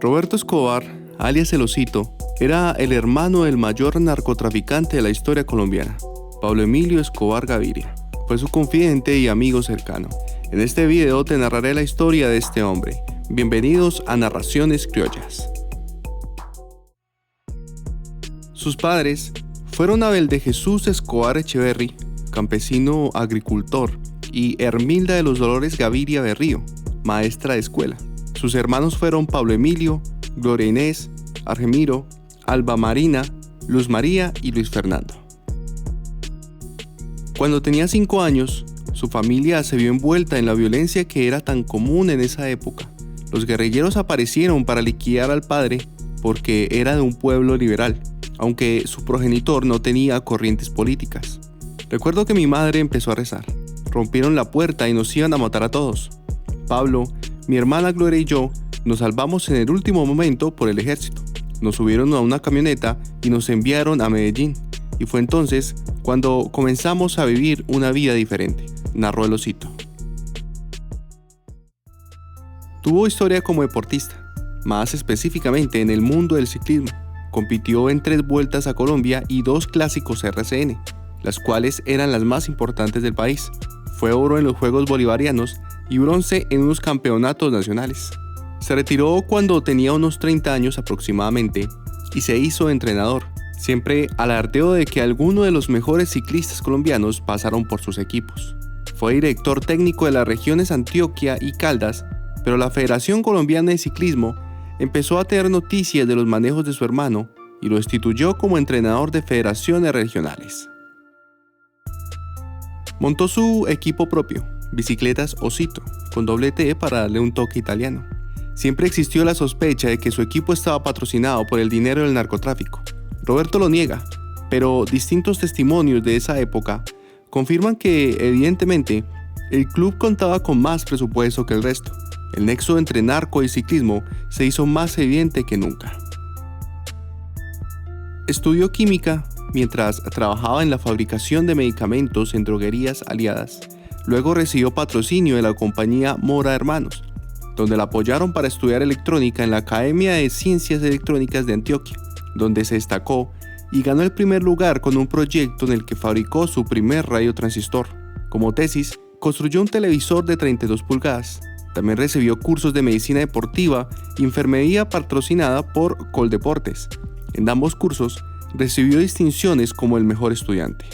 Roberto Escobar, alias El Osito, era el hermano del mayor narcotraficante de la historia colombiana, Pablo Emilio Escobar Gaviria. Fue su confidente y amigo cercano. En este video te narraré la historia de este hombre. Bienvenidos a Narraciones Criollas. Sus padres fueron Abel de Jesús Escobar Echeverry, campesino agricultor, y Hermilda de los Dolores Gaviria Berrío, maestra de escuela. Sus hermanos fueron Pablo Emilio, Gloria Inés, Argemiro, Alba Marina, Luz María y Luis Fernando. Cuando tenía 5 años, su familia se vio envuelta en la violencia que era tan común en esa época. Los guerrilleros aparecieron para liquidar al padre porque era de un pueblo liberal, aunque su progenitor no tenía corrientes políticas. Recuerdo que mi madre empezó a rezar. Rompieron la puerta y nos iban a matar a todos. Pablo, mi hermana Gloria y yo nos salvamos en el último momento por el ejército. Nos subieron a una camioneta y nos enviaron a Medellín. Y fue entonces cuando comenzamos a vivir una vida diferente, narró El Osito. Tuvo historia como deportista, más específicamente en el mundo del ciclismo. Compitió en 3 vueltas a Colombia y 2 clásicos RCN, las cuales eran las más importantes del país. Fue oro en los Juegos Bolivarianos y bronce en unos campeonatos nacionales. Se retiró cuando tenía unos 30 años aproximadamente y se hizo entrenador. Siempre alardeó de que algunos de los mejores ciclistas colombianos pasaron por sus equipos. Fue director técnico de las regiones Antioquia y Caldas, pero la Federación Colombiana de Ciclismo empezó a tener noticias de los manejos de su hermano y lo destituyó como entrenador de federaciones regionales. Montó su equipo propio, Bicicletas Osito, con doble T para darle un toque italiano. Siempre existió la sospecha de que su equipo estaba patrocinado por el dinero del narcotráfico. Roberto lo niega, pero distintos testimonios de esa época confirman que, evidentemente, el club contaba con más presupuesto que el resto. El nexo entre narco y ciclismo se hizo más evidente que nunca. Estudió química mientras trabajaba en la fabricación de medicamentos en droguerías aliadas. Luego recibió patrocinio de la compañía Mora Hermanos, donde la apoyaron para estudiar electrónica en la Academia de Ciencias Electrónicas de Antioquia, donde se destacó y ganó el primer lugar con un proyecto en el que fabricó su primer radiotransistor. Como tesis, construyó un televisor de 32 pulgadas. También recibió cursos de medicina deportiva y enfermería patrocinada por Coldeportes. En ambos cursos, recibió distinciones como el mejor estudiante.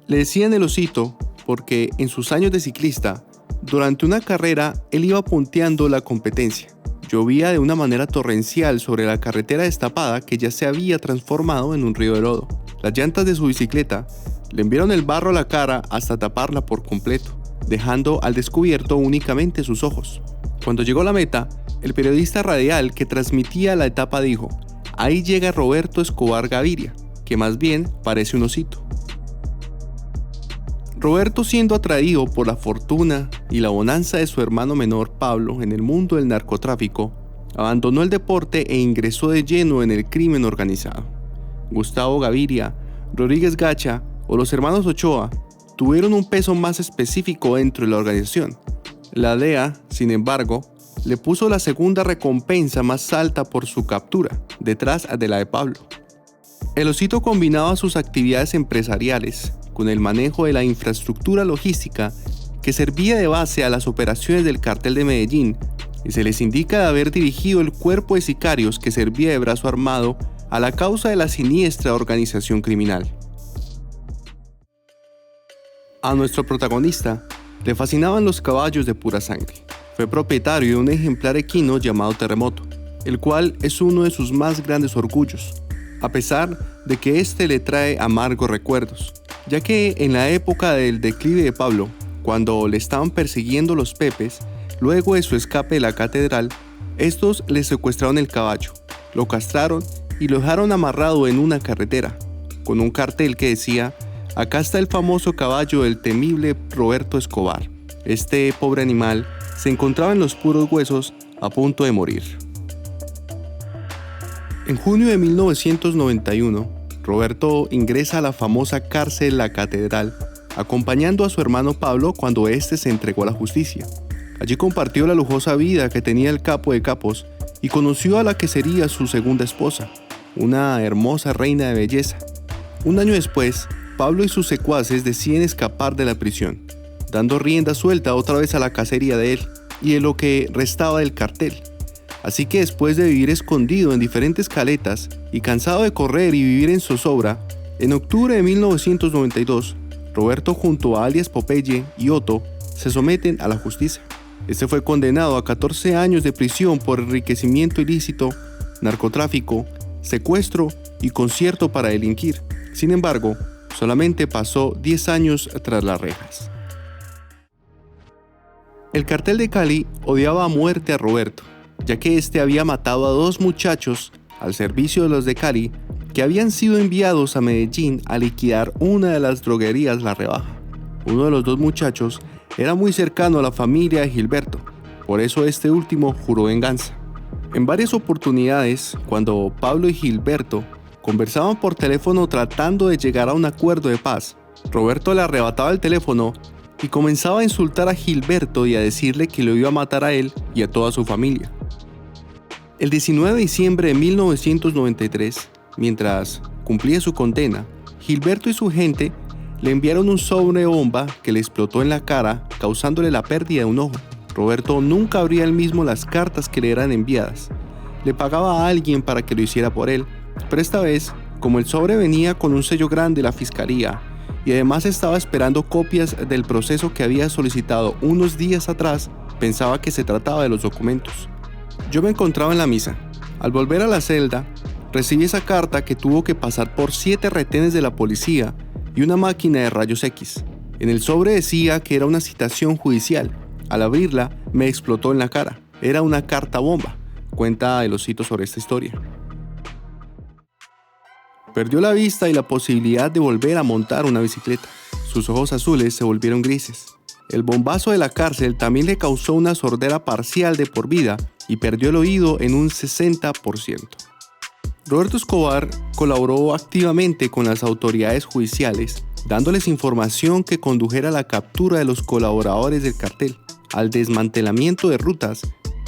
Le decían El Osito porque en sus años de ciclista, durante una carrera, él iba punteando la competencia. Llovía de una manera torrencial sobre la carretera destapada que ya se había transformado en un río de lodo. Las llantas de su bicicleta le enviaron el barro a la cara hasta taparla por completo, dejando al descubierto únicamente sus ojos. Cuando llegó a la meta, el periodista radial que transmitía la etapa dijo: "Ahí llega Roberto Escobar Gaviria, que más bien parece un osito". Roberto, siendo atraído por la fortuna y la bonanza de su hermano menor Pablo en el mundo del narcotráfico, abandonó el deporte e ingresó de lleno en el crimen organizado. Gustavo Gaviria, Rodríguez Gacha o los hermanos Ochoa tuvieron un peso más específico dentro de la organización. La DEA, sin embargo, le puso la segunda recompensa más alta por su captura, detrás de la de Pablo. El Osito combinaba sus actividades empresariales con el manejo de la infraestructura logística que servía de base a las operaciones del Cartel de Medellín, y se les indica de haber dirigido el cuerpo de sicarios que servía de brazo armado a la causa de la siniestra organización criminal. A nuestro protagonista le fascinaban los caballos de pura sangre. Fue propietario de un ejemplar equino llamado Terremoto, el cual es uno de sus más grandes orgullos, a pesar de que este le trae amargos recuerdos, ya que en la época del declive de Pablo, cuando le estaban persiguiendo los Pepes, luego de su escape de la catedral, estos le secuestraron el caballo, lo castraron y lo dejaron amarrado en una carretera, con un cartel que decía: "Acá está el famoso caballo del temible Roberto Escobar". Este pobre animal se encontraba en los puros huesos, a punto de morir. En junio de 1991, Roberto ingresa a la famosa cárcel La Catedral, acompañando a su hermano Pablo cuando éste se entregó a la justicia. Allí compartió la lujosa vida que tenía el capo de capos y conoció a la que sería su segunda esposa, una hermosa reina de belleza. Un año después, Pablo y sus secuaces deciden escapar de la prisión, dando rienda suelta otra vez a la cacería de él y de lo que restaba del cartel. Así que después de vivir escondido en diferentes caletas y cansado de correr y vivir en zozobra, en octubre de 1992, Roberto junto a alias Popeye y Otto se someten a la justicia. Este fue condenado a 14 años de prisión por enriquecimiento ilícito, narcotráfico, secuestro y concierto para delinquir. Sin embargo, solamente pasó 10 años tras las rejas. El cartel de Cali odiaba a muerte a Roberto, ya que este había matado a 2 muchachos al servicio de los de Cali que habían sido enviados a Medellín a liquidar una de las droguerías La Rebaja. Uno de los 2 muchachos era muy cercano a la familia de Gilberto, por eso este último juró venganza. En varias oportunidades, cuando Pablo y Gilberto conversaban por teléfono tratando de llegar a un acuerdo de paz, Roberto le arrebataba el teléfono y comenzaba a insultar a Gilberto y a decirle que lo iba a matar a él y a toda su familia. El 19 de diciembre de 1993, mientras cumplía su condena, Gilberto y su gente le enviaron un sobre bomba que le explotó en la cara, causándole la pérdida de un ojo. Roberto nunca abría él mismo las cartas que le eran enviadas. Le pagaba a alguien para que lo hiciera por él, pero esta vez, como el sobre venía con un sello grande de la fiscalía y además estaba esperando copias del proceso que había solicitado unos días atrás, pensaba que se trataba de los documentos. Yo me encontraba en la misa. Al volver a la celda, recibí esa carta que tuvo que pasar por 7 retenes de la policía y una máquina de rayos X. En el sobre decía que era una citación judicial. Al abrirla, me explotó en la cara. Era una carta bomba. Cuenta el Osito sobre esta historia. Perdió la vista y la posibilidad de volver a montar una bicicleta. Sus ojos azules se volvieron grises. El bombazo de la cárcel también le causó una sordera parcial de por vida y perdió el oído en un 60%. Roberto Escobar colaboró activamente con las autoridades judiciales, dándoles información que condujera a la captura de los colaboradores del cartel, al desmantelamiento de rutas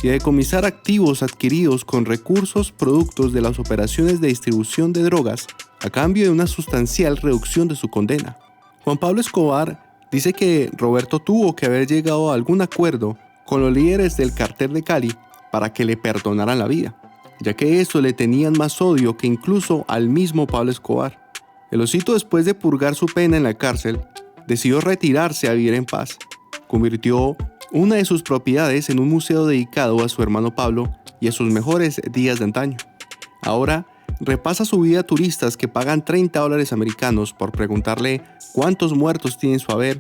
y a decomisar activos adquiridos con recursos productos de las operaciones de distribución de drogas a cambio de una sustancial reducción de su condena. Juan Pablo Escobar dice que Roberto tuvo que haber llegado a algún acuerdo con los líderes del cartel de Cali para que le perdonaran la vida, ya que eso le tenían más odio que incluso al mismo Pablo Escobar. El Osito, después de purgar su pena en la cárcel, decidió retirarse a vivir en paz. Convirtió una de sus propiedades en un museo dedicado a su hermano Pablo y a sus mejores días de antaño. Ahora repasa su vida a turistas que pagan $30 americanos por preguntarle cuántos muertos tiene en su haber,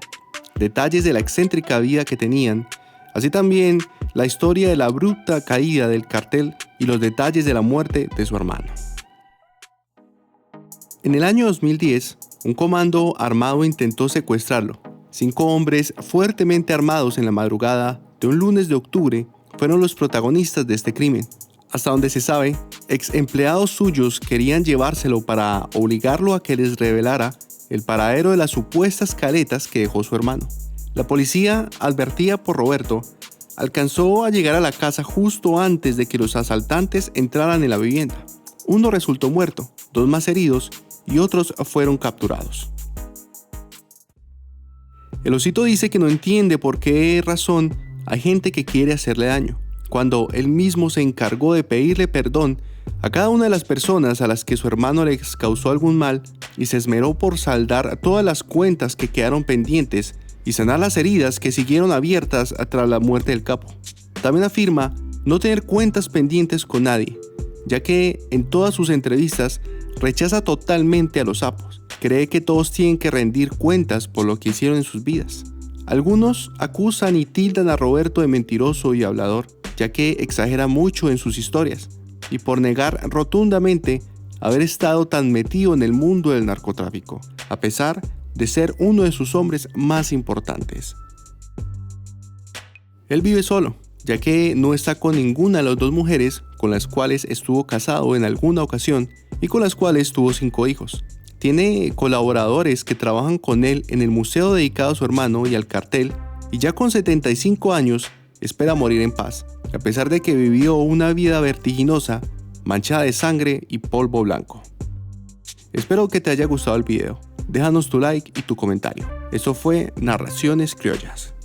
detalles de la excéntrica vida que tenían, así también la historia de la abrupta caída del cartel y los detalles de la muerte de su hermano. En el año 2010, un comando armado intentó secuestrarlo. 5 hombres fuertemente armados en la madrugada de un lunes de octubre fueron los protagonistas de este crimen. Hasta donde se sabe, ex empleados suyos querían llevárselo para obligarlo a que les revelara el paradero de las supuestas caletas que dejó su hermano. La policía, advertida por Roberto, alcanzó a llegar a la casa justo antes de que los asaltantes entraran en la vivienda. Uno resultó muerto, 2 más heridos y otros fueron capturados. El Osito dice que no entiende por qué razón hay gente que quiere hacerle daño, cuando él mismo se encargó de pedirle perdón a cada una de las personas a las que su hermano les causó algún mal y se esmeró por saldar todas las cuentas que quedaron pendientes y sanar las heridas que siguieron abiertas tras la muerte del capo. También afirma no tener cuentas pendientes con nadie, ya que en todas sus entrevistas rechaza totalmente a los sapos. Cree que todos tienen que rendir cuentas por lo que hicieron en sus vidas. Algunos acusan y tildan a Roberto de mentiroso y hablador, ya que exagera mucho en sus historias, y por negar rotundamente haber estado tan metido en el mundo del narcotráfico, a pesar de ser uno de sus hombres más importantes. Él vive solo, ya que no está con ninguna de las 2 mujeres con las cuales estuvo casado en alguna ocasión y con las cuales tuvo 5 hijos. Tiene colaboradores que trabajan con él en el museo dedicado a su hermano y al cartel, y ya con 75 años espera morir en paz, a pesar de que vivió una vida vertiginosa, manchada de sangre y polvo blanco. Espero que te haya gustado el video. Déjanos tu like y tu comentario. Eso fue Narraciones Criollas.